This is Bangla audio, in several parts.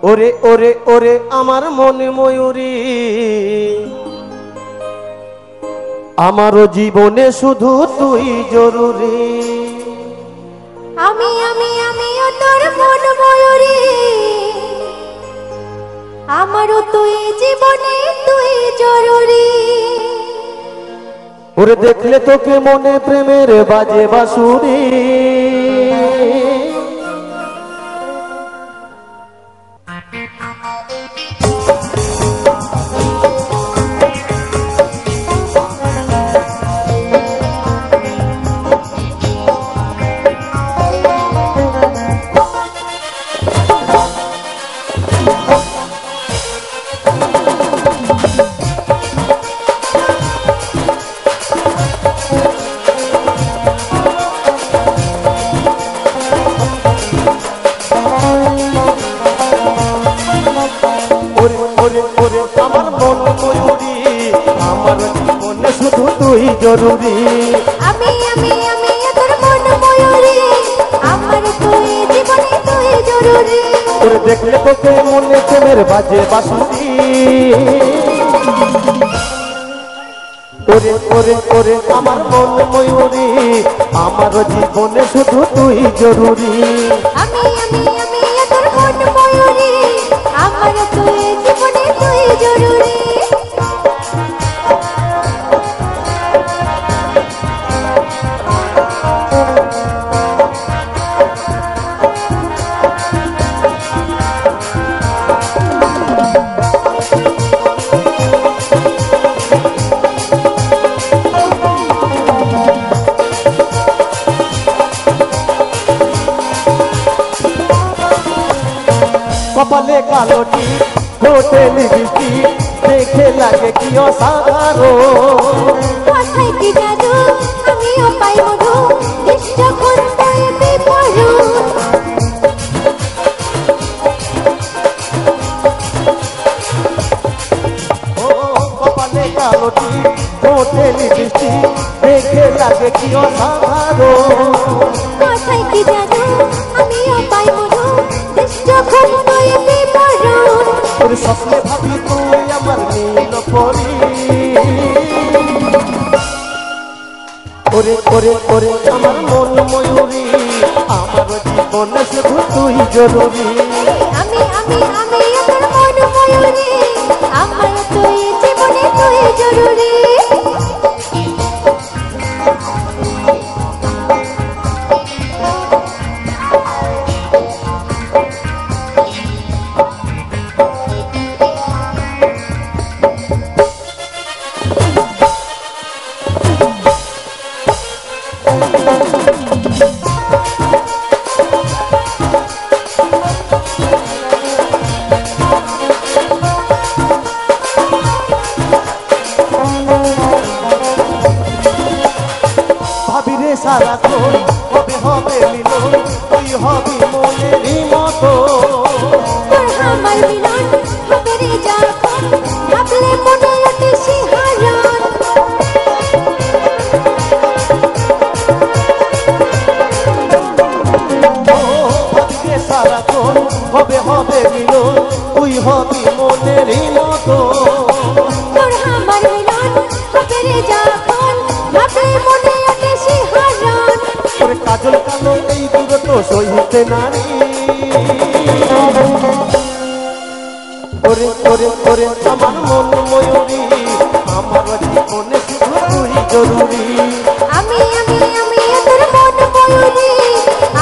ওরে ওরে ওরে আমার মনে ময়ূরী, আমারও জীবনে শুধু তুই জরুরি। আমি আমি আমিও তোর মন ময়ূরী, আমারও তুই জীবনে তুই জরুরি। ওরে দেখলে তোকে মনে প্রেমের বাজে বাঁশুরি। আমার মন ময়ূরী, আমার জীবনে শুধু তুই জরুরি। আমি আমি আমি তোর মন ময়ূরী, আমার তুই জীবনে তুই জরুরি। ওরে দেখলে তোকে মনে প্রেমের বাজে বাঁশুরি। ওরে ওরে ওরে আমার মন ময়ূরী, আমার জীবনে শুধু তুই জরুরি। আমি আমি আমি তোর মন ময়ূরী, আমার তুই জীবনে তুই জরুরি। কপালে কালোটি ঠোঁটে লিপস্টি, দেখে লাগে কি অসাধারণ। কোথায় কি জাদু আমিও পাই মধু, দৃষ্ট কোথায় বিপরুন। ও কপালে কালোটি ঠোঁটে লিপস্টি, দেখে লাগে কি অসাধারণ। কোথায় কি জাদু আমিও পাই মধু, দৃষ্ট কোথায় বিপরুন। তোর স্বপ্নে ভাবি তুই আমার নীল পরি। ওরে ওরে ওরে আমার মন ময়ূরী, আমার জীবনে শুধু তুই জরুরি। আমি আমি আমি তোর মন ময়ূরী, আমার তুই জীবনে তুই জরুরি। ভাবিরে সারাক্ষণ হবে হবে মিলন, তুই হবি মনেরই মতো। তোর আমার মিলন হবে রে যখন, ভাবলে মনে ওঠে শিহরণ। ভাবিরে সারাক্ষণ হবে হবে মিলন, তুই হবি মনেরই মতো। তোর আমার মিলন হবে রে যখন, ভাবলে মনে ওঠে শিহরণ। তোর কাজল কালো এই দূরত্ব সহিতে নারী। ওরে ওরে ওরে আমার মন ময়ূরী, আমার জীবনে শুধু তুই জরুরি। আমি আমি আমি তোর মন ময়ূরী,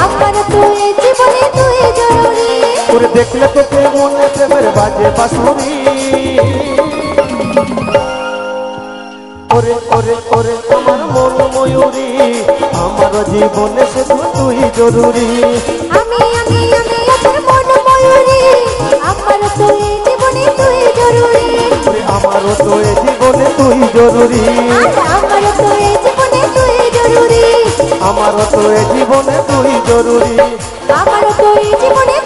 আমার তুই জীবনে তুই জরুরি। ওরে দেখলে তোকে মনে প্রেমের বাজে বাঁশুরি। ওরে ওরে ওরে আমার মন ময়ূরী, আমার জীবনে শুধু তুই জরুরি। আমি আমি আমি তোর মন ময়ূরী, আমার তুই জীবনে তুই জরুরি। আমারও তো এ জীবনে তুই জরুরি। আমার তুই জীবনে তুই জরুরি। আমারও তো এ জীবনে তুই জরুরি। আমার তুই জীবনে